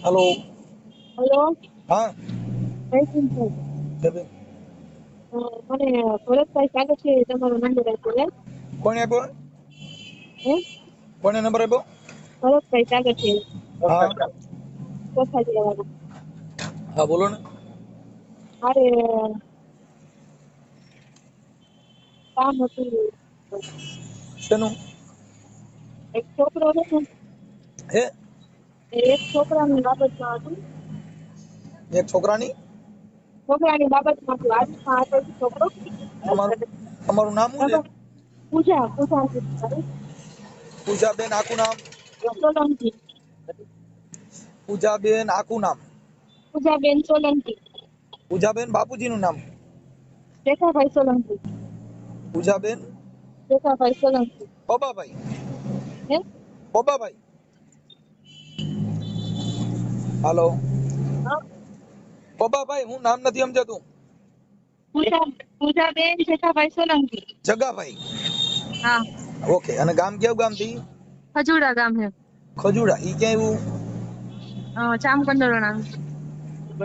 Hello hello. हाँ જયસિંહભાઈ. जब મને ભરતભાઈ સ્વાગત છે. તમારો નંબર આપ્યો હે? कौन है वो હે कौन है नंबर है वो ભરતભાઈ સ્વાગત છે. हाँ ચોથા જવાના. हाँ बोलो ना મારે કામ હતું. શેનું એક છોકરો હતો ને, હે એક છોકરાની બાબતમાં હતું. એક છોકરાની છોકરાની બાબતમાં હતું. આજમાં હતો ઈ છોકરો. તમારું તમારું નામ શું છે બરાબર. પૂજા પૂજા પૂજાબેન આખું નામ સોલંકી. પૂજાબેન આખું નામ પૂજાબેન સોલંકી. પૂજાબેન બાપુજીનું નામ રેખાભાઈ સોલંકી. પૂજાબેન રેખાભાઈ સોલંકી. પબાભાઈ હે પબાભાઈ હાલો હા. પબાભાઈ હું નામ નથી સમજાતું પૂજાબેન રેખાભાઈ સોલંકી. જગાભાઈ હા. ઓકે અને ગામ કેવું ગામ થી ખજુડા ગામ છે. ખજુડા ઈ ક્યાં આવ્યું ચામકંડોરણા.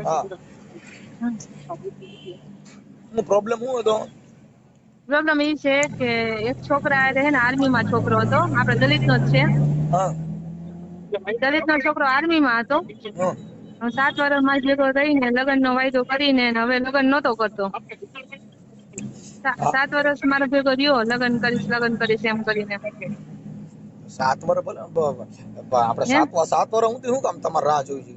હા હું પ્રોબ્લેમ શું હતો પ્રોબ્લેમ એ છે કે એક છોકરા રહે ને આર્મી માં છોકરો હતો, આપડે દલિત નો જ છે. હા દલિત નો છોકરો આર્મી માં હતો. હા 7 વર્ષ માં ભેગો રહીને લગ્ન નો વાયદો કરીને ને હવે લગ્ન નતો કરતો. 7 વર્ષ મારો ભેગો રહ્યો, લગ્ન કરીશ એમ કરીને. 7 વર્ષ ભલે આપણે હે 7 વર્ષ હું શું કામ તમારે રાહ જોઈ છે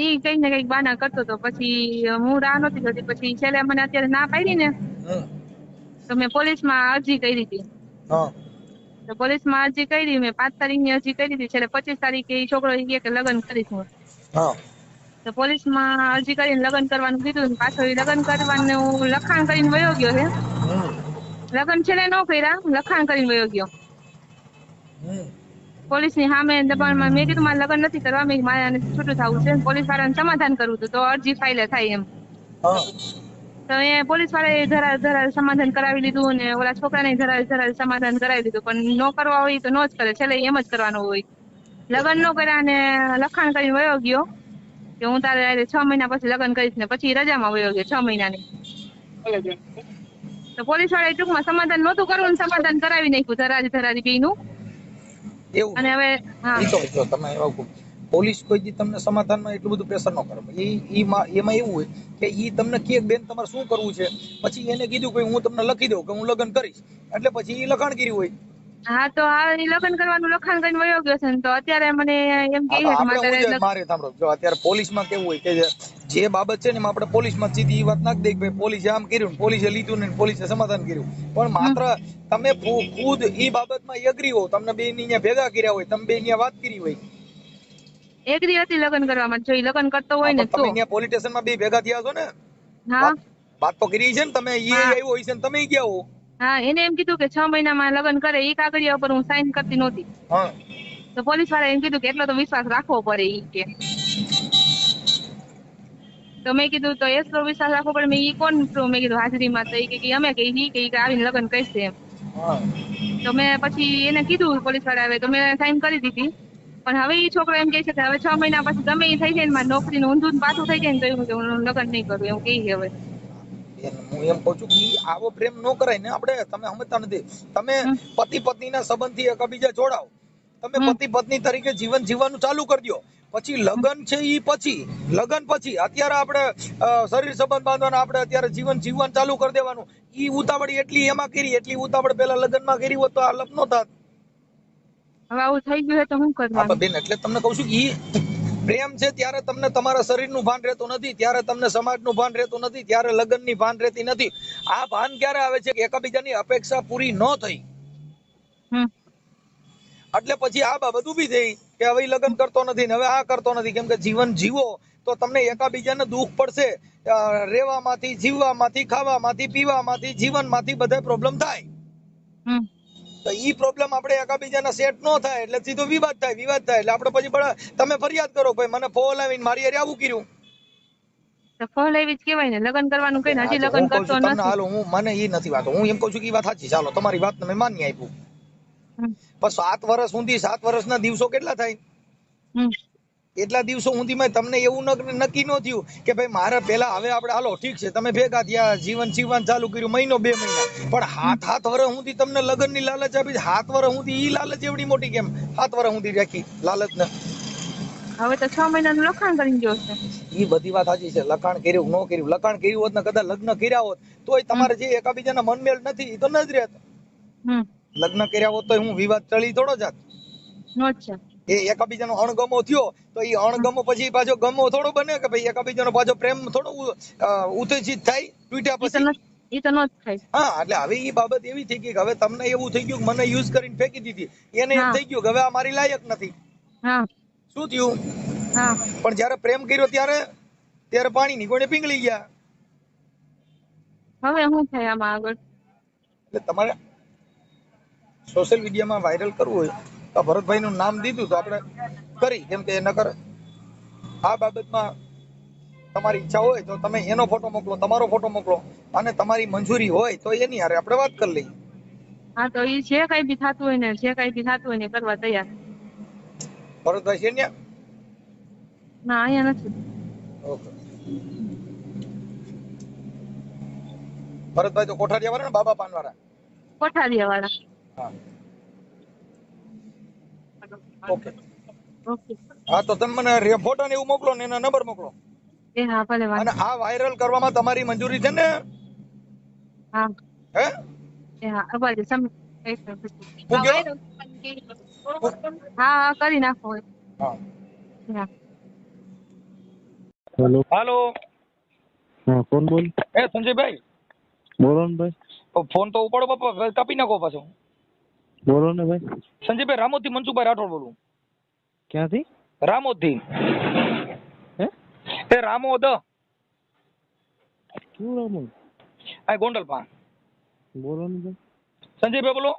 ઈ કઈક ને કઈક બાના કરતો હતો. પછી હું રાહ નતી જોતી. પછી છેલ્લે મને અત્યારે ના પાડી ને, હમ તો મેં પોલીસ માં અરજી કરી હતી. હા તો પોલીસ માં અરજી કરી, મેં 5 તારીખની અરજી કરી હતી. છેલ્લે 25 તારીખે ઈ છોકરો ઈ કે લગ્ન કરીશ હું. હા તો પોલીસ માં અરજી કરીને લગ્ન કરવાનું કીધું. પાછો ઈ લગ્ન કરવાનું લખાણ કરીને વયો ગયો છે. હમ લગ્ન છેલ્લે ન કર્યા, લખાણ કરીને વયો ગયો. હમ પોલીસ ની સામે દબાણમાં મેં કીધું મારે લગ્ન નથી કરવા, મેં મારે આને છૂટું થવું છે. પોલીસ વાળાને સમાધાન કરવું હતું તો અરજી ફાઇલ થાય એમ. હા તો એ પોલીસ વાળાએ ધરાર સમાધાન કરાવી લીધું ને ઓલા છોકરાને ધરાર સમાધાન કરાવી લીધું. પણ ન કરવા હોય તો ન જ કરે, છેલ્લે એમ જ કરવાનું હોય. લગ્ન ન કર્યા ને લખાણ કરીને વયો ગયો કે હું તારે 6 મહિના પછી લગ્ન કરીશ ને પછી રજામાં વયો ગયો 6 મહિનાની. તો પોલીસ વાળાએ ટૂંકમાં સમાધાન નહોતું કરવું ને સમાધાન કરાવી નાખ્યું ધરારી બેયનું. એવું અને છે હવે હા ઈ તો જો તમે એવા પોલીસ કોઈ દી તમને સમાધાનમાં એટલું બધું પ્રેશર ન કરે. એમાં એવું હોય કે ઈ તમને કે બેન તમારે શું કરવું છે, પછી એને કીધું કે હું તમને લખી દઉં કે હું લગ્ન કરીશ, એટલે પછી ઈ લખાણ કર્યું હોય. હા તો આ ઈ લગ્ન કરવાનું લખાણ કરીને વયો ગયો છે ને, તો અત્યારે મને એમ કહે હા તો છે કે આપણે હું મારે મારે સાંભળો, જો અત્યારે પોલીસમાં કેવું હોય કે જે બાબત છે ને એમાં આપણે પોલીસમાં સીધી વાત નાખી દઈએ કે ભાઈ પોલીસે આમ કર્યું ને પોલીસે લીધું ને પોલીસે સમાધાન કર્યું. પણ માત્ર તમે ખુદ ઈ બાબતમાં એગ્રી હો, તમને બે ની ભેગા કર્યા હોય, તમે બે ની વાત કરી હોય. એગ્રી હતી લગ્ન કરવામાં. જો ઈ લગ્ન કરતો હા હોય ને પણ તો તમે ત્યાં પોલીસ સ્ટેશનમાં બે ભેગા થયા છો ને, હા વાત વાત તો કરી છે ને તમે, ઈ હા આવ્યો હોય છે ને તમે ગયા હો. હા એને એમ કીધું કે 6 મહિનામાં લગ્ન કરે. ઈ કાગળિયા ઉપર હું સાઈન કરતી નહોતી. હા તો પોલીસ વાળા એમ કીધું કે એટલો તો વિશ્વાસ રાખવો પડે ઈ કે. તો મેં કીધું તો એટલો વિશ્વાસ રાખવો પડે, મેં ઈ કોણ મેં કીધું હાજરીમાં. તો ઈ કે અમે કે ઈ કે આવીને લગ્ન કરશે એમ. હા તો મેં પછી એને કીધું પોલીસ વાળા આવે તો મેં સાઈન કરી દીધી. પણ હવે ઈ છોકરો એમ કહે છે કે હવે 6 મહિના પછી ગમે ઈ થઈ જાય ને, મારી નોકરીને ઊંધું પાછું થઈ જાય ને, તો હું લગ્ન નહીં કરું એવું કહે છે હવે. હું એમ કહું છું કે આવો પ્રેમ ન કરાય ને. આપણે તમે સમજતા નથી. તમે હમ પતિ પત્નીના સંબંધથી એકબીજા જોડાઓ, તમે હમ પતિ પત્ની તરીકે જીવન જીવવાનું ચાલુ કરી દો. પછી લગ્ન છે ઈ પછી લગ્ન પછી અત્યારે આપણે શરીર સંબંધ બાંધવાના, આપણે અત્યારે જીવન જીવન ચાલુ કરી દેવાનું. ઈ ઉતાવળ એટલી એમાં કરી, એટલી ઉતાવળ પેલા લગ્નમાં કરી હોત તો આ લપ નો થાત. હવે આવું થઈ ગયું તો શું હા કરવાનું? બેન, એટલે તમને કહું છું કે ઈ પ્રેમ છે ત્યારે તમને તમારા શરીરનું ભાન રહેતું નથી, ત્યારે તમને સમાજનું ભાન રહેતું નથી, ત્યારે લગ્નની ભાન રહેતી નથી. આ ભાન ક્યારે આવે છે કે એકબીજાની અપેક્ષા પૂરી ન થઈ, હમ એટલે પછી આ બાબત ઊભી થઈ કે હવે ઈ લગ્ન કરતો નથી ને હવે આ કરતો નથી. કેમ કે જીવન જીવો તો તમને એકાબીજાને દુઃખ પડશે. રહેવામાંથી, જીવવામાંથી, ખાવામાંથી, પીવામાંથી, જીવનમાંથી બધા પ્રોબ્લેમ થાય. હમ તો ઈ પ્રોબ્લેમ આપણે એકાબીજાના સેટ ન થાય એટલે સીધો વિવાદ થાય એટલે આપણે પછી તમે ફરિયાદ કરો ભાઈ મને ફોન આવીને મારી હારે આવું કર્યું. તો ફળ એવી જ કેવાય ને, લગ્ન કરવાનું કઈ હજી હું લગ્ન કહું કરતો છું તમને, નથી. હાલો હું મને ઈ નથી વાત, હું એમ કહું છું કે ઈ વાત સાચી, ચાલો તમારી વાત મેં માની આપ્યું. હમ પણ 7 વર્ષ સુધી 7 વર્ષના દિવસો કેટલા થાય? હમ એટલા દિવસો સુધીમાં તમને એવું નક્કી ન થયું કે ભાઈ મારે પેલા હવે આપણે હાલો ઠીક છે તમે ભેગા થયા જીવન જીવન ચાલુ કર્યું મહિનો 2 મહિના પણ 7 વર્ષ સુધી તમને લગ્નની લાલચ આપી 7 વર્ષ સુધી ઈ લાલચ એવડી મોટી કેમ 7 વર્ષ સુધી રાખી લાલચ ને હવે તો 6 મહિનાનું લખાણ કરીને ગયો છે. ઈ બધી વાત સાચી છે લખાણ કર્યું ન કર્યું લખાણ કર્યું હોત ને કદાચ લગ્ન કર્યા હોત તોય તમારે જે એકાબીજાના મનમેળ નથી ઈ તો ન જ રહેત. લગ્ન કર્યા હોત તો હું વિવાદ ટળી થોડો જાત. નો છે એ એકાબીજાનો અણગમો થયો તો એ અણગમો પછી પાછો ગમો થોડો બને કે ભાઈ એકાબીજાનો પાછો પ્રેમ થોડો ઉત્તેજિત થાય તૂટ્યા પછી. ઈ તો નો જ થાય. હા એટલે હવે ઈ બાબત એવી થઈ ગઈ કે હવે તમને એવું થઈ ગયું કે મને યુઝ કરીને ફેંકી દીધી એને એમ થઈ ગયું કે હવે આ મારી લાયક નથી. હા શું થયું? હા પણ જયારે પ્રેમ કર્યો ત્યારે પાણી ની કોઈને પીંગળી ગયા. હવે શું થાય આમાં આગળ? એટલે તમારે સોશિયલ મીડિયામાં વાયરલ કરવું હોય તો ભરતભાઈ નું નામ દીધું તો આપણે કરી કેમ કે નકર આ બાબતમાં તમારી ઈચ્છા હોય તો તમે એનો ફોટો મોકલો તમારો ફોટો મોકલો અને તમારી મંજૂરી હોય તો એની હારે આપણે વાત કરી લઈએ. હા તો ઈ જે કઈ બી થતું હોય ને કરવા તૈયાર. ભરતભાઈ છે ને? ના અહીંયા નથી. ઓકે. ભરતભાઈ તો કોઠારિયા વાળા ને બાબા પાન વાળા? કોઠારિયા વાળા. હા ઓકે ઓકે. હા તો તમે મને ફોટો ને એવું મોકલો ને એના નંબર મોકલો. એ હા ભલે અને વાંધો. આ વાયરલ કરવામાં તમારી મંજૂરી છે ને? હા હે? એ હા અબાજી સમ હું કયો? હા કરી નાખો. હા. હા હેલો. હાલો. હા કોણ બોલ? એ સંજયભાઈ બોલો ને ભાઈ. ફોન તો ઉપાડો બાપા કાપી નાખો પાછો. બોલો ને ભાઈ. સંજયભાઈ રામોદ થી મનસુખભાઈ રાઠોડ બોલું. ક્યાંથી? રામોદ થી. હે? એ રામોદ. શું રામોદ? આ ગોંડલ પા. બોલો ને ભાઈ. સંજયભાઈ બોલો.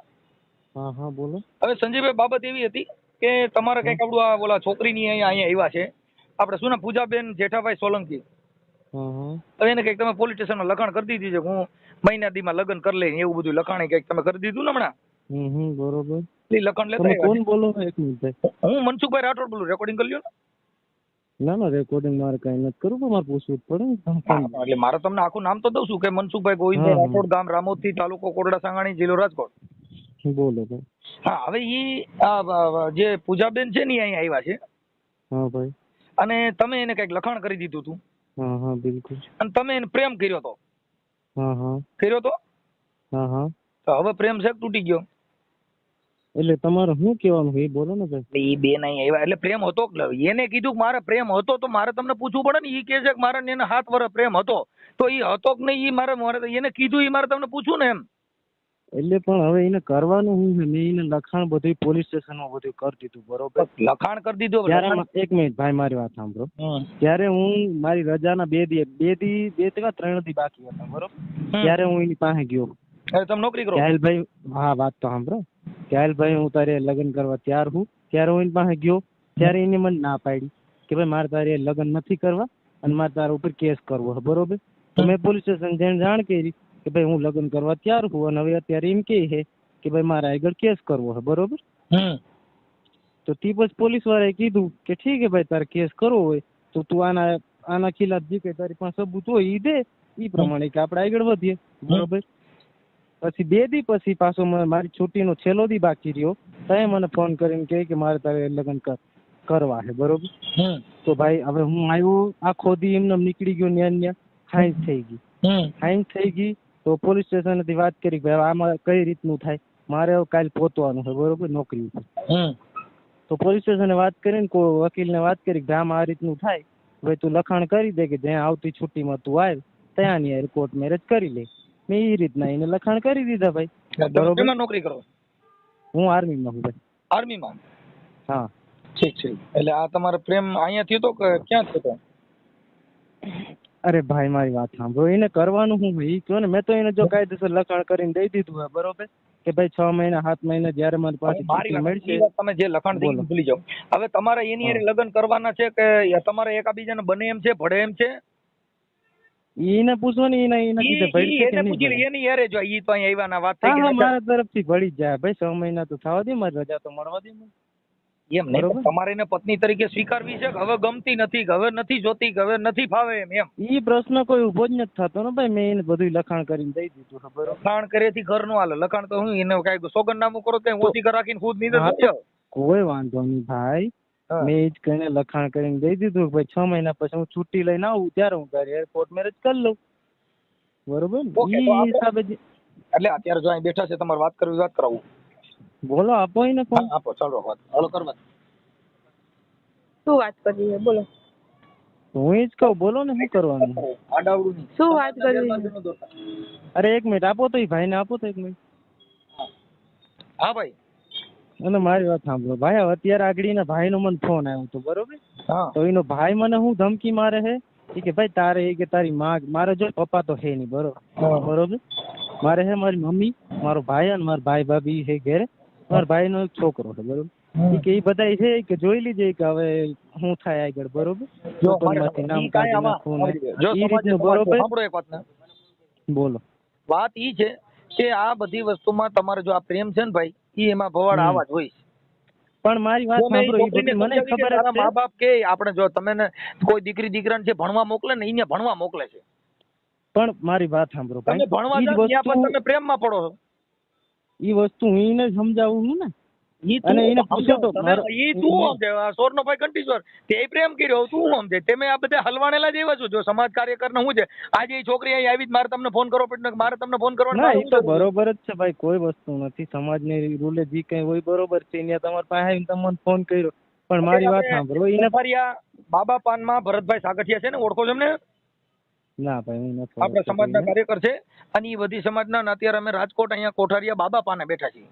હા હા બોલો. હવે સંજયભાઈ બાબત એવી હતી કે તમારે કઈક આપણું આ ઓલા છોકરીની અહીંયા આવ્યા છે આપણે શું નામ પૂજાબેન જેઠાભાઈ સોલંકી. હા હા. હવે એને કઈક તમે પોલીસ સ્ટેશનમાં લખાણ કરી દીધી છે હું મહિના દીમાં લગ્ન કરી લઈ એવું બધું લખાણ કઈક તમે કરી દીધું ને હમણાં? બરોબર. એ લખાણ તમે લેતા કોણ બોલો? એક મિનિટ ભાઈ. હું મનસુખભાઈ રાઠોડ બોલું. રેકોર્ડિંગ કરી લ્યો ને. ના ના રેકોર્ડિંગ મારે કઈ નથી કરવું પણ મારે પૂછવું જ પડે ને. એટલે મારે તમને આખું નામ તો દઉં છું કે મનસુખભાઈ ગોવિંદભાઈ રાઠોડ ગામ રામોદથી તાલુકો કોરડા સાંગાણી જિલ્લો રાજકોટ. બોલો ભાઈ. હા હવે ઈ જે પૂજાબેન છે ને અહીંયા આવ્યા છે. હા ભાઈ. અને તમે એને કઈક લખાણ કરી દીધું હતું. હા હા બિલકુલ. અને તમે એને પ્રેમ કર્યો હતો. હા હા. કર્યો તો? હા હા. તો હવે પ્રેમ છે તૂટી ગયો. એટલે તમારે શું કહેવાનું એ બોલો ને ભાઈ. એ બેન અહીં આવ્યા એટલે પ્રેમ હતો. એને કીધું કે મારે પ્રેમ હતો તો મારે તમને પૂછવું પડે ને. ઈ કે છે કે મારે એને 7 વર્ષ પ્રેમ હતો તો ઈ હતો કે નહીં ઈ મારે એને કીધું ઈ મારે તમને પૂછવું ને એમ. એટલે પણ હવે એને કરવાનું શું છે? મેં એને લખાણ બધું પોલીસ સ્ટેશનમાં બધું કરી દીધું બરોબર. લખાણ કરી દીધું. ત્યારે એક મિનિટ ભાઈ મારી વાત સાંભળો. ત્યારે હું મારી રજાના 2 દિવસ 3 દી બાકી હતા બરોબર. ત્યારે હું એની પાસે ગયો. તમે નોકરી કરો? ભાઈ હા વાત તો સાંભળો. ભાઈ હું તારે લગ્ન કરવા તૈયાર હું. ત્યારે હું એની પાસે ગયો ત્યારે એને મને ના પાડી કે ભાઈ મારે તારે લગ્ન નથી કરવા અને મારે તારા ઉપર કેસ કરવો છે બરોબર. તો મેં પોલીસ સ્ટેશન જઈને જાણ કરી કે ભાઈ હું લગ્ન કરવા તૈયાર છું અને હવે અત્યારે એમ કે છે કે ભાઈ મારે આગળ કેસ કરવો છે બરોબર. તો તે પછી પોલીસ વાળાએ કીધું કે ઠીક છે ભાઈ તારે કેસ કરવો હોય તો તું આના ખિલાફ જે કઈ તારી પાસે સબૂત હોય એ દે એ પ્રમાણે કે આપણે આગળ વધીએ બરોબર. પછી 2 દી પછી પાછો મારી છુટ્ટીનો છેલ્લો દી બાકી રહ્યો ત્યાં મને ફોન કરીને કહે કે મારે તારે લગ્ન કરવા છે બરોબર. તો ભાઈ હવે હું આવ્યો આખો દી એમને નીકળી ગયો ન્યા હાઈન થઈ ગઈ તો પોલીસ સ્ટેશનથી વાત કરી ભાઈ આમાં કઈ રીતનું થાય મારે કાલે પહોંચવાનું છે બરોબર નોકરી ઉપર. તો પોલીસ સ્ટેશને વાત કરીને કોઈ વકીલને વાત કરી કે આમાં આ રીતનું થાય ભાઈ તું લખાણ કરી દે કે જ્યાં આવતી છુટ્ટીમાં તું આવ ત્યાંની યાર કોર્ટ મેરેજ કરી લે. મેં એ રીતના એને લખાણ કરી દીધા ભાઈ બરોબર. નોકરી કરો? હું આર્મીમાં છું ભાઈ. આર્મીમાં? હા ઠીક છે. એટલે આ તમારો પ્રેમ અહીંયા થયો તો કે ક્યાં થયો? અરે ભાઈ મારી વાત સાંભળો. એને કરવાનું શું એ કહો ને. મેં તો એને જો કાયદેસર લખાણ કરીને દઈ દીધું હોય બરોબર કે ભાઈ 6 મહિના 7 મહિના જયારે મારી પાસે મળશે. તમે જે લખાણ દીધું ભૂલી જાઓ. હવે તમારે એની હારે લગ્ન કરવાના છે કે તમારે એકાબીજાને બને એમ છે ભળે એમ છે? એને પૂછો ને એને કીધે ભળી છે કે નહીં. એની હારે જો ઈ તો અહીંયા આવ્યા ના વાત હા મારા તરફથી ભળી જ જાય ભાઈ. 6 મહિના તો થવા દે મારી રજા તો મળવા દે મને. એમ નહીં, બરોબર. તમારે એને પત્ની તરીકે સ્વીકારવી છે કે હવે ગમતી નથી, કે હવે નથી જોતી, કે હવે નથી ફાવે એમ? ઈ પ્રશ્ન કોઈ ઉભો જ નથી થતો ને ભાઈ, મેં એને બધું લખાણ કરીને દઈ દીધું છે, બરોબર. લખાણ કરેથી ઘર નો હાલે. લખાણ તો હું એને કઈ સોગંદનામું કરો તો ઓછી કર રાખીને ખુદ નીંદર હા, કરી જાઓ. કોઈ વાંધો નહીં ભાઈ, હા. મેં ઈ જ કહીને લખાણ કરીને દઈ દીધું કે ભાઈ 6 મહિના પછી હું છુટ્ટી લઈને આવું ત્યારે હું તારી કોર્ટ મેરેજ કરી લઉં, બરોબર ને? ઓકે, તો ઈ આપણે- હિસાબે એટલે અત્યારે જો અહીં બેઠા છે, તમારે વાત કરવી વાત કરાવું. બોલો, આપો એને ફોન. હા, આપો, ચાલો વાત હાલો કરવા. શું વાત કરવી છે બોલો? હું ઈ જ કહું, બોલો ને, શું કરવાનું? આડાવડું નહીં. શું વાત કરવી છે? ન દોરતા. અરે 1 મિનિટ આપો તો, ઈ ભાઈને આપો તો 1 મિનિટ. હા ભાઈ. અને મારી વાત સાંભળો ભાઈ, હવે અત્યારે આગળ એના ભાઈનો મને ફોન આવ્યો હતો, બરોબર. હા. તો એનો ભાઈ મને હું ધમકી મારે છે ઈ કે ભાઈ તારે ઈ કે તારી માં, મારે જો પપ્પા તો છે નહીં, બરોબર, હા. બરોબર. મારે છે મારી મમ્મી, મારો ભાઈ અને મારા ભાઈ ભાભી છે ઘેરે, મારા ભાઈનો એક છોકરો છે, બરોબર. ઈ કે ઈ બધા છે કે જોઈ લીજે કે હવે શું થાય આગળ, બરોબર. જો પેપરમાંથી નામ ઈ કાંઈ કાઢી આમાં નાખવું ને જો ઈ સમાજે રીતનું, બરોબર. સાંભળો એક વાતને. બોલો. વાત ઈ છે કે આ બધી વસ્તુમાં તમારે જો આ પ્રેમ છે ને ભાઈ, ઈ એમાં ભવાડ આવા જ હોય છે. પણ મારી વાત જો મેં સાંભળો, ઈ છોકરીને બધી મને સમજાવી કે ખબર જ તારા છે, મા બાપ કે આપણે જો તમે ને કોઈ દીકરી દીકરાને જે ભણવા મોકલે ને એને ભણવા મોકલે છે. પણ મારી વાત સાંભળો તમે ભાઈ, ભણવા ઈ જ જાઓ ત્યાં પણ વસ્તુ, તમે પ્રેમમાં પડો છો. ઈ વસ્તુ હું એને સમજાવું છું ને. ઈ તું અને એને પૂછો તો સમજાવ, મારો- ઈ તું સમજે. આ સોરનો ભાઈ કંટીશ્વર તે પ્રેમ કર્યો, તું સમજે. તમે આ બધા હલવાણેલા જ એવા છો. જો સમાજ કાર્યકર ને શું છે, આજે ઈ છોકરી અહીં આવી જ મારે તમને ફોન કરવો પડે, મારે તમને ફોન કરવાનો ના, મારે એ તો શું જરૂર છે? બરોબર જ છે ભાઈ, કોઈ વસ્તુ નથી. સમાજની રૂલે જે કઈ હોય બરોબર છે. ત્યાં તમારા પાસે આવીને તમને ફોન કર્યો, પણ મારી વાત સાંભળો, એને કોઠારિયા બાબા પાનમાં ભરતભાઈ સાગઠિયા છે ને, ઓળખો છો એમને? ના ભાઈ, હું નથી આપણા ઓળખતો સમાજના કોઈને. કાર્યકર છે. અને ઈ બધી સમાજના ને અત્યારે અમે રાજકોટ અહીંયા કોઠારિયા બાબા પાને બેઠા છીએ.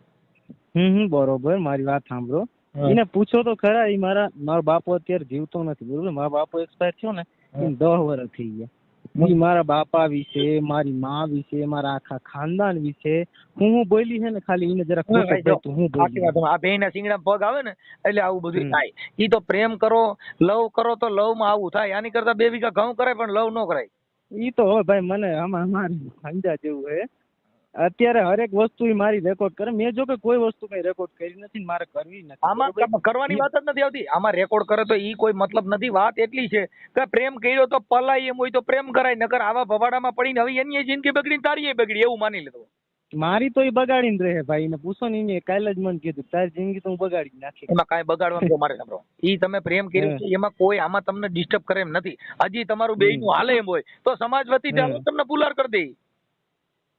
બરોબર, મારી વાત સાંભળો. એને પૂછો તો ખરા, ઈ મારો બાપો અત્યારે જીવતો નથી, બરોબર. મારો બાપો એક્સપાયર થયો ને, એને 10 વર્ષ થઈ ગયા. ઈ મારા બાપા વિશે, મારી માં વિશે, મારા આખા ખાનદાન વિશે હું બોલી છે ને, ખાલી એને જરા ભાઈ, જો, પૂછો હું સાચી બોલી. વાત. આ બેયના શિંગડા પગ આવે ને એટલે આવું બધું હમ. થાય. ઈ તો પ્રેમ કરો, લવ કરો તો લવ માં આવું થાય. આની કરતા 2 વીઘા ઘઉં કરાય પણ લવ ન કરાય. ઈ તો હવે ભાઈ મને અમારે સમજા જેવું છે. અત્યારે હરેક વસ્તુ ઈ મારી રેકોર્ડ કરે. મેં જો કે કોઈ વસ્તુ કઈ રેકોર્ડ કરી નથી ને મારે કરવી નથી, આમાં બરોબર? કરવાની વાત જ નથી આવતી. આમાં રેકોર્ડ કરે તો ઈ કોઈ મતલબ નથી. વાત એટલી છે કે પ્રેમ કર્યો તો પલાય એમ હોય તો પ્રેમ કરાય, નકર આવા ભવાડામાં પડીને હવે એની જિંદગી બગડી તારી બગડી એવું માની લીધું. મારી તો ઈ બગાડીને રહે ભાઈ. એને પૂછો ને, એને કાલે જ મને કીધું તારી જિંદગી તો હું બગાડી નાખી. એમાં કાંઈ બગાડવાનું જો મારે સાંભળો, ઈ તમે પ્રેમ કર્યો છે એમાં કોઈ આમાં તમને ડિસ્ટર્બ કરે એમ નથી. હજી તમારું બેયનું હાલે એમ હોય તો સમાજ વતી ચાલો તમને પુલાર કરી દે.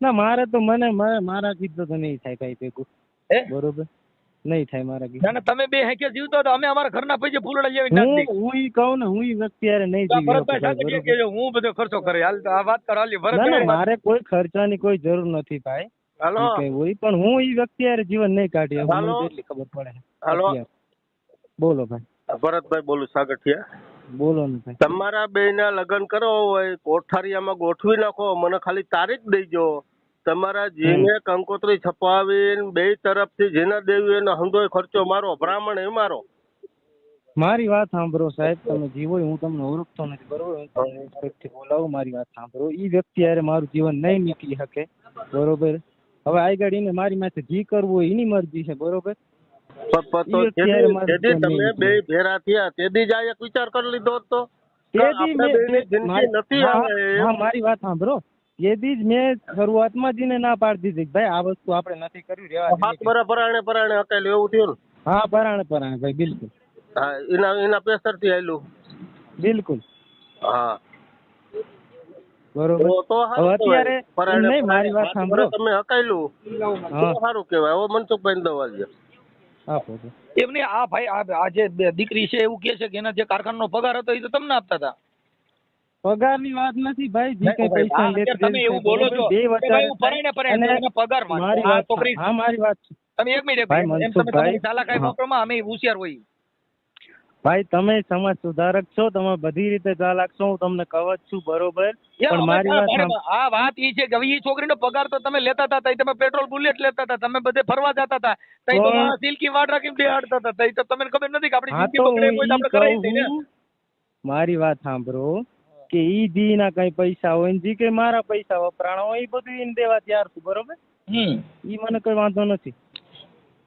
ના, મારે તો મારા કીધું તો નહીં થાય કઈ ભેગું, હે? બરોબર, નહીં થાય મારા ના કીધું. ના, તમે બે હેકે જીવતો તો અમે અમારા ઘરના પૈસે ફૂલડા જેવી નાખી દઈએ. હું ઈ કહું ને, હું ઈ વ્યક્તિ યારે નહીં તો આ જીવી ભરતભાઈ શકું ભાઈ, સાગઠિયા બરોબર. કહેજો, હું બધો ખર્ચો કરે. હાલ તો આ વાત કર, હાલી ના ના, ભરતભાઈ. મારે કોઈ ખર્ચાની કોઈ જરૂર નથી ભાઈ. હાલો ઈ કઈ હોય પણ હું ઈ વ્યક્તિ યારે જીવન નહીં કાઢી શકું. હાલો. મને એટલી ખબર પડે. હાલો. અત્યારે. બોલો ભાઈ, ભરતભાઈ બોલું સાગઠિયા. બોલો ને ભાઈ. તમારા બેયના લગ્ન કરવા હોય કોઠારિયામાં ગોઠવી નાખો, મને ખાલી તારીખ દેજો. તમારા જેને કંકોત્રી છપાવીને બે તરફથી જેના દેવી એનો હંધોય ખર્ચો મારો, બ્રાહ્મણ એ મારો. મારી વાત સાંભળો સાહેબ, તમે જીવો હું તમને ઓળખતો નથી, બરોબર. હું તમને respect બોલાવું. મારી વાત સાંભળો, ઈ વ્યક્તિ યારે મારું જીવન નહીં નીકળી શકે, બરોબર. હવે આગળ એને મારી માથે જી કરવું હોય એની મરજી છે, બરોબર. તો જેદી તમે બે ભેરા થયા તેદી જ આ એક વિચાર કરી લીધો હતો કે આપણે બેયની જિંદગી નથી આવે. હા, મારી વાત સાંભળો. એદી જ મેં શરૂઆતમાં જ એને ના પાડી દીધી કે ભાઈ આ વસ્તુ આપણે નથી કરવી, રેવા દે. 7 વર્ષ પરાણે હકાયેલું એવું થયું ને? હા, પરાણે ભાઈ, બિલકુલ. હા, એના પેસર થી આવેલું. બિલકુલ. હા, બરોબર. તો હવે અત્યારે નહીં, મારી વાત સાંભળો. તમે હકાયેલું તો સારું કહેવાય. હવે મનસુખભાઈ દવા છે. આપો તો. એમને આ ભાઈ આ જે દીકરી છે એવું કે છે કે એના જે કારખાનાનો પગાર હતો એ તો તમને આપતા હતા. પગારની વાત નથી ભાઈ, જે કઈ પૈસા હા, લેતી તમે એવું બોલો છો. બે કે ભાઈ હું પરણે અને એને પગાર માં મારી આ વાત, છોકરી હા મારી વાત છે. તમે એક મિનિટ ભાઈ, એમ તમે મનસુખભાઈ, તમારી ચાલાકાઈ હા. વાપરોમાં અમે હોશિયાર હોય. ભાઈ તમે સમાજ સુધારક છો, તમે બધી રીતે ચાલાક છો, હું તમને કહું જ છું, બરોબર. પણ મારી વાત સાંભળો. આ વાત ઈ છે કે હવે ઈ છોકરીનો પગાર તો તમે લેતા હતા, તઈ તમે પેટ્રોલ બુલેટ લેતા હતા, તમે બધે ફરવા જતા હતા, તઈ તો પણ- સિલ્કી વાડ રાખીને બેહાડતા હતા, તઈ તો તમને ખબર નથી કે આપણી હા, જિંદગી તો બગડે હું કોઈ તો આપણે કરાવી ઈ દઈએ ને. કહું, મારી વાત સાંભળો કે ઈ જી ના કઈ પૈસા હોય ને જી કે મારા પૈસા વપરાણા હોય એ બધું એને દેવા તૈયાર છું, બરોબર. ઈ મને કોઈ વાંધો નથી.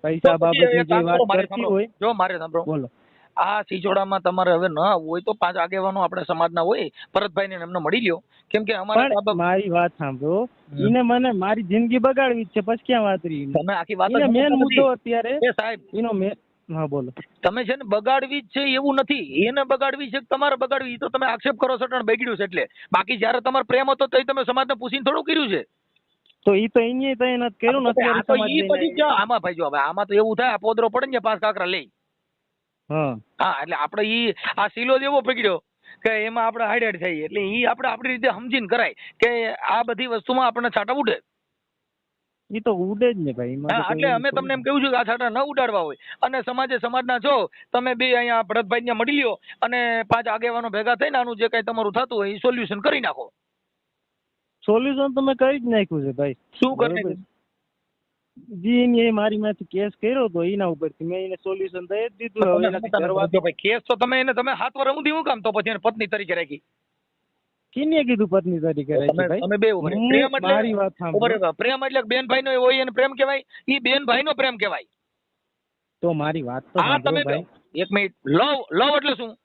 પૈસા તો પછી બાબતની એક જે કામ કરો, વાત મારે કરતી સાંભળો. હોય. જો મારે સાંભળો, બોલો. આ સિસોડામાં તમારે હવે ન આવવું હોય તો 5 આગેવાનો આપણે સમાજના હોય, ભરતભાઈને ને એમને મળી લ્યો, કેમ કે અમારે તો આ પણ મારી વાત સાંભળો, હમ. ઈને મને મારી જિંદગી બગાડવી જ છે, પછી ક્યાં વાત રહી એની? તમે આખી વાત જ ઈને મેન સમજતા મુદ્દો નથી. અત્યારે એ સાહેબ, એનો મેન. હા બોલો. તમે છે ને બગાડવી જ છે એવું નથી, એને બગાડવી છે કે તમારે બગાડવી, ઈ તો તમે આક્ષેપ કરો છો એટલે બગડ્યું છે એટલે. બાકી જ્યારે તમારો પ્રેમ હતો તો તમે સમાજને પૂછીને થોડું કર્યું છે. તો ઈ તો એની તય નથી કર્યું ને અત્યારે આ તો સમાજ ઈ લઈને પછી આવી. આમાં ભાઈ જો હવે આમાં તો એવું થાય, આ પોદરો પડે ને 5 કાકરા લઈ. હા. હા, એટલે આપણે ઈ આ સિલો જ એવો પકડ્યો કે એમાં આપણે હાઈડ થઈએ, એટલે ઈ આપણે આપણી રીતે સમજીને કરાય કે આ બધી વસ્તુમાં આપણને છાંટા ઉડે. ઈ તો ઉડે જ ને ભાઈ, એમાં તો હા, કોઈ એટલે એવું અમે થોડું. તમને એમ કહ્યું છું કે આ છાંટા ન ઉડાડવા હોય, અને સમાજના છો તમે બે અહીંયા ભરતભાઈને મળી લ્યો અને 5 આગેવાનો ભેગા થઈને આનું જે કઈ તમારું થતું હોય એ સોલ્યુશન કરી નાખો. સોલ્યુશન તો મેં કરી જ નાખ્યું છે ભાઈ. શું કરી બરોબર. નાખ્યું? જી એને મારી માંથી કેસ કર્યો તો એના ઉપરથી મેં એને સોલ્યુશન દઈ જ દીધું. હવે એનાથી કરવા જો ભાઈ કેસ તો તમે એને તમે 7 વર્ષ સુધી હું કામ તો પછી એને પત્ની તરીકે રાખી? કિને કીધું પત્ની તરીકે રાખી ભાઈ? તમે બે ઉભા રહો. પ્રેમ એટલે મારી વાત ઉભા સાંભળો. રહો. પ્રેમ એટલે બેનભાઈ નો હોય એને પ્રેમ કહેવાય, ઈ બેનભાઈ નો પ્રેમ કહેવાય. તો મારી વાત તો હા, તમે સાંભળો ભાઈ. એક મિનિટ, લવ એટલે શું?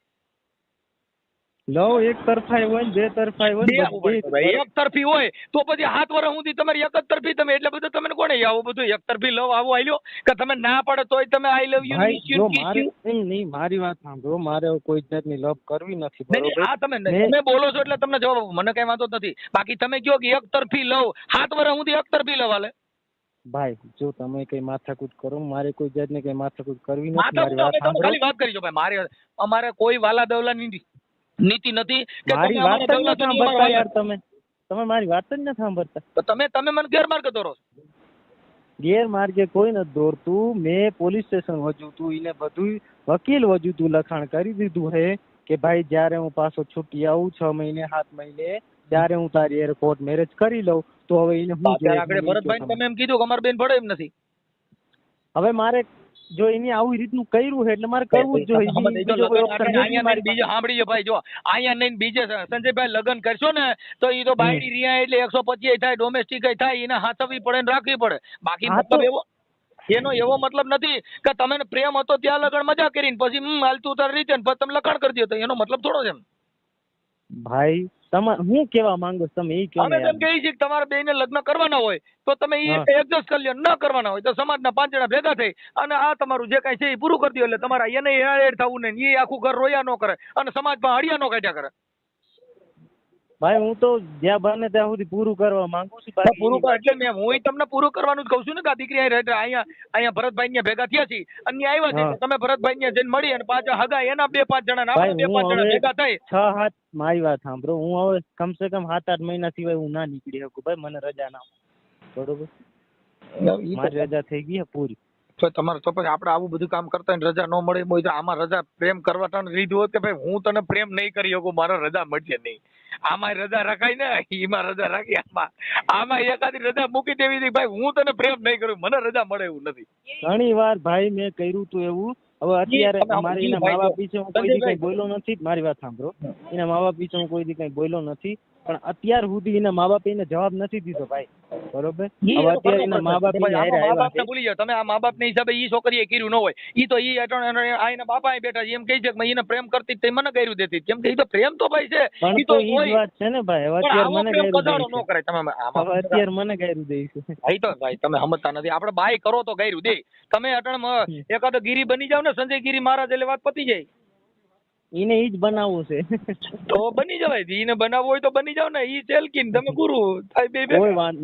લવ એક તરફાઈ હોય ને બે તરફાઈ હોય ને બધી. એક તરફી હોય તો પછી 7 વર્ષ સુધી તમારી એક જ તરફી, તમે એટલે બધું તમને કોને આવું બધું એક તરફી લવ આવું આલ્યો કે તમે ના પડે તોય તમે આઈ લવ યુ ભાઈ જો મારે એમ નહીં, મારી વાત સાંભળો, મારે કોઈ જાતની લવ કરવી નથી, બરોબર? આ તમે બોલો છો એટલે તમને જવાબ મને કઈ વાંધો જ નથી. બાકી તમે કહો કે એક તરફી લવ 7 વર્ષ સુધી એક તરફી લવ હાલે. ભાઈ જો તમે કઈ માથાકૂટ કરો, મારે કોઈ જાતની કઈ માથાકૂટ કરવી નથી. માથા મારી વાત સાંભળો. ખાલી વાત કરી છો ભાઈ, અમારે કોઈ વાલા દવલાની નીતિ નથી કે મારી તમે વાત અમારા જ નથી દવલા સાંભળતા યાર. તમે મારી વાત જ નથી સાંભળતા. તો તમે મને ગેરમાર્ગે દોરો છો. ગેરમાર્ગે કોઈ નથી દોરતું. મેં પોલીસ સ્ટેશન વજુતું, એને બધું વકીલ વજુતું લખાણ કરી દીધું હે કે ભાઈ જ્યારે હું પાછો છૂટી આવું 6 મહિને 7 મહિને ત્યારે હું તારી હારે કોર્ટ મેરેજ કરી લઉં. તો હવે એને હું અત્યારે આગળ ભરતભાઈ તમે એમ કીધું કે અમારી બેન ભળે એમ નથી. હવે મારે જો એને આવી રીતનું કર્યું છે એટલે મારે કરવું જ જોઈએ. બીજો કોઈ option નથી મારી પાસે. સાંભળી ભાઈ, જો અહીંયા નહીં બીજે સંજયભાઈ લગ્ન કરશો ને તો એ તો બાયડી રિયા એટલે 125 થાય, ડોમેસ્ટિક થાય, એને હાથવી પડે ને રાખવી પડે. બાકી મતલબ એવો મતલબ નથી કે તમે પ્રેમ હતો ત્યાં લગ્ન મજા કરીને પછી હાલતું તારી રીતે પછી તમે લખાણ કરી દો, તો એનો મતલબ થોડો છે. ભાઈ તમારે હું કેવા માંગો છો તમે એ કહો અમે ને તેમ કહીએ છીએ કે તમારે બેને લગ્ન કરવાના હોય તો તમે એડજસ્ટ કરી લો, ન કરવાના હોય તો સમાજના 5 જણા ભેગા થઈ અને આ તમારું જે કઈ છે એ પૂરું કરી દો, એટલે તમારા એને એડ થવું નહીં, એ આખું ઘર રોયા ન કરે અને સમાજમાં હળિયા ન કાઢ્યા કરે. ભાઈ હું તો જ્યાં બને ત્યાં સુધી પૂરું કરવા માંગુ છું. પૂરું કર એટલે હું તમને પૂરું કરવાનું જ કહું છું ને કે આ દીકરી અહીંયા ભરતભાઈ ને ભેગા થયા છે અને આવ્યા છે તો તમે ભરતભાઈ ને જઈને મળી અને પાછા હગા એના 2-5 જણા ના 2-5 જણા ભેગા થઈ 6-7 મારી વાત સાંભળો, હું હવે કમસે કમ 7-8 મહિના સિવાય હું ના નીકળી શકું ભાઈ. મને રજા ના બરોબર, મારી રજા થઈ ગઈ પૂરી. તો તમારે તો પછી આપણે આવું બધું કામ કરતા રજા ન મળે હોય તો આમાં રજા પ્રેમ કરવા લીધું હોત કે ભાઈ હું તને પ્રેમ નહીં કરી શકું, મારે રજા મળશે નહીં. આમાં રજા રખાય ને, એમાં રજા રાખી, આમાં એકાદી રજા મૂકી દેવી હતી ભાઈ હું તને પ્રેમ નહીં કરું, મને રજા મળે એવું નથી. ઘણી વાર ભાઈ મેં કર્યું તું એવું. હવે અત્યારે મારે એના મા બાપ વિશે હું કોઈ દી કઈ બોલ્યો નથી. મારી વાત સાંભળો, એના મા બાપ વિશે હું કોઈ દી કઈ બોલ્યો નથી, પણ અત્યાર સુધી એના મા બાપ એને જવાબ નથી દીધો ભાઈ, બરોબર? હવે અત્યારે એના મા બાપ ભૂલી જાવ તમે, આ મા બાપ ના હિસાબે ઈ છોકરીએ કર્યું ન હોય, ઈ તો ઈ એના બાપા બેઠા છે એમ કહી છે કે એને પ્રેમ કરતી તે મને કર્યું દેતી, કેમ કે ઈ તો પ્રેમ તો ભાઈ છે. પણ તો ઈ જ વાત છે ને ભાઈ, હવે અત્યારે મને ગાયરું ન કરાય તમે, હવે અત્યારે મને ગાયરું દઈશું. ભાઈ તો ભાઈ તમે સમજતા નથી, આપણે બાય કરો તો ગાયરું દે. તમે અટણ એકાદો ગીરી બની જાવ ને સંજય ગીરી મહારાજ એટલે વાત પતી જાય. એને ઈ જ બનાવવું છે તો બની જવાય, એને બનાવવું હોય તો બની જાવ ને, ઈ ચેલકીન તમે ગુરુ થાય બે.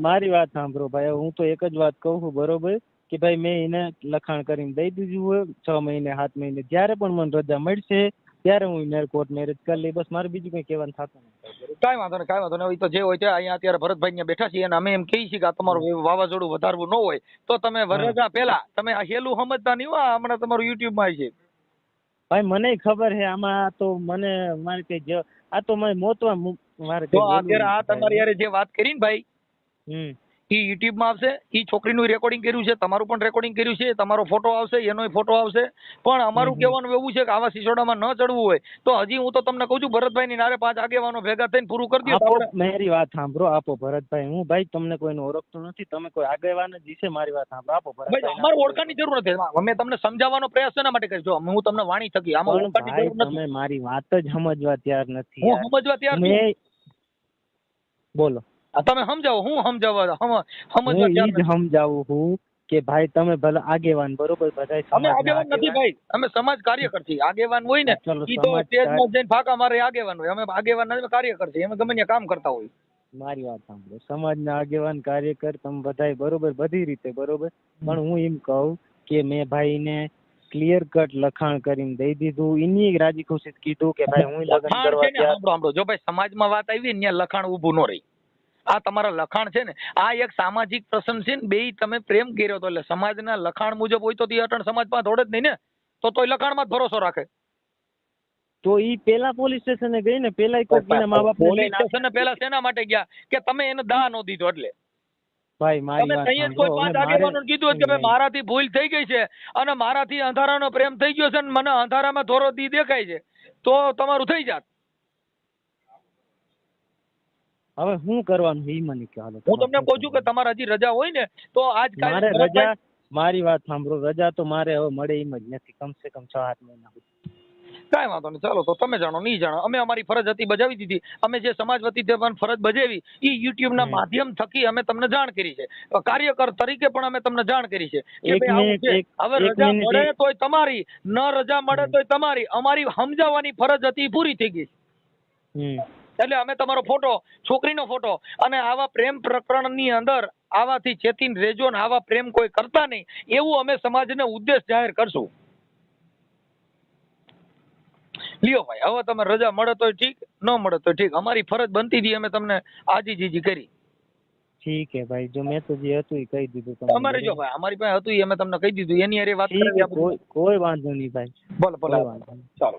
મારી વાત સાંભળો ભાઈ, હું તો એક જ વાત કહું છું, બરોબર, કે ભાઈ મેં એને લખાણ કરીને દઈ દીધું હોય 6 મહિને 7 મહિને જ્યારે પણ મને રજા મળશે ત્યારે હું એને કોર્ટ મેરેજ કરી લઈ. બસ મારે બીજું કઈ કહેવાનું થતું નથી. કાંઈ વાંધો નહીં, તો જે હોય તે અહીંયા અત્યારે ભરતભાઈ ને બેઠા છીએ અને અમે એમ કહીએ છીએ કે આ તમારું વાવાઝોડું વધારવું ન હોય તો તમે રજા પહેલા તમે આ હેલું સમજતા નહીં હો, હમણાં તમારું યુટ્યુબ માં છે ભાઈ. મને ખબર છે આમાં તો મને મારે કઈ આ તો મને મોતવા મારે તો અત્યારે આ તમારી યારે જે વાત કરી ને ભાઈ, ઈ યુટ્યુબ માં આવશે, ઈ છોકરીનું રેકોર્ડિંગ કર્યું છે, તમારું પણ રેકોર્ડિંગ કર્યું છે, તમારો ફોટો આવશે, એનોય ફોટો આવશે. પણ અમારું કહેવાનું એવું છે કે આવા સિસોડામાં ન ચડવું હોય તો હજી હું તો તમને કહું છું, ભરતભાઈ ની નારે 5 આગેવાનો ભેગા થઈને પૂરું કરી દો. આપો મારી વાત સાંભળો, આપો ભરતભાઈ, હું ભાઈ તમને કોઈને ઓળખતો નથી, તમે કોઈ આગેવાન જ છે, મારી વાત સાંભળો, આપો ભાઈ ભરતભાઈ. અમારે ઓળખાણની જરૂર નથી, અમે તમને સમજાવવાનો પ્રયાસ શેના માટે કરીશું? હું તમને વાણી થકી આમાં પણ ઓળખાણની ભાઈ જરૂર નથી. તમે મારી વાત જ સમજવા તૈયાર નથી હું યાર. સમજવા તૈયાર છું. મેં બોલો. તમે સમજાવો, હું સમજવા હું તૈયાર ઈ જ નથી. સમજાવું છું કે ભાઈ તમે ભલે આગેવાન, બરોબર, બધાય અમે સમાજના આગેવાન નથી આગેવાન. ભાઈ, અમે સમાજ કાર્યકર છીએ. આગેવાન હોય ને ચલો, ઈ તો સમાજ સ્ટેજમાં જઈને ફાંકા મારે આગેવાન હોય. અમે આગેવાન નથી, અમે કાર્યકર છીએ. અમે ગમે ત્યાં કામ કરતા હોય. મારી વાત સાંભળો, સમાજના આગેવાન કાર્યકર તમે બધાય બરોબર, બધી રીતે બરોબર, પણ હું એમ કહું કે મેં ભાઈને ક્લિયર કટ લખાણ કરીને દઈ દીધું, એની રાજી ખુશી કીધું કે ભાઈ હું લગ્ન લખાણ કરવા છે ને, તૈયાર. સાંભળો, જો ભાઈ સમાજમાં વાત આવી ને ત્યાં લખાણ ઊભું ન રહી. આ તમારા લખાણ છે ને, આ એક સામાજિક પ્રસંગ છે ને, બેય તમે પ્રેમ કર્યો તો એટલે સમાજના લખાણ મુજબ હોય તો તે અટણ સમાજમાં દોડે જ નહીં ને, તોય લખાણમાં જ ભરોસો રાખે. તો ઈ પેલા પોલીસ સ્ટેશને ગઈ ને, પેલા કોઈક એના મા બાપ પોલીસ સ્ટેશને પેલા શેના માટે ગયા કે તમે એને દાહ ન દીધો એટલે? ભાઈ મારી તમે વાત તઈ જ કોઈ સાંભળો, 5 આગેવાનોને કીધું હોત કે ભાઈ મારાથી ભૂલ થઈ ગઈ છે અને મારાથી અંધારાનો પ્રેમ થઈ ગયો છે ને મને અંધારામાં થોરો દી દેખાય છે, તો તમારું થઈ જાત. હવે શું કરવાનું ઈ મને કહો. હું તમને કહું છું કે તમારે હજી રજા હોય ને તો આજ મારે રજા, મારી વાત સાંભળો, રજા તો મારે હવે મળે એમ જ નથી, કમસે કમ 6-8 મહિના સુધી. કાંઈ વાંધો નહીં, ચાલો તો તમે જાણો નહીં જાણો, અમે અમારી ફરજ હતી બજાવી દીધી. અમે જે સમાજ વતી પણ ફરજ બજાવી એ યુટ્યુબ ના માધ્યમ થકી અમે તમને જાણ કરી છે. કાર્યકર તરીકે પણ અમે તમને જાણ કરી છે કે ભાઈ આવું છે. હવે રજા મળે તોય તમારી, ન રજા મળે તોય તમારી. અમારી સમજાવવાની ફરજ હતી પૂરી થઈ ગઈ. એટલે અમે તમારો ફોટો, છોકરીનો ફોટો અને આવા પ્રેમ પ્રકરણની અંદર આવાથી ચેતીને રહેજો ને આવા પ્રેમ કોઈ કરતા નહીં એવું અમે સમાજને ઉદ્દેશ જાહેર કરશું. લ્યો ભાઈ, હવે તમે રજા મળે તોય ઠીક, ન મળે તોય ઠીક. અમારી ફરજ બનતી હતી, અમે તમને આજીજી કરી. ઠીક હે ભાઈ, જો મેં તો જે હતું એ કહી દીધું તમને. અમારે જો ભાઈ અમારી પાસે હતું એ અમે તમને કહી દીધું. એની હારે વાત કરી કોઈ વાંધો નહીં ભાઈ, ભલે ભલે, વાંધો નહીં. ચાલો.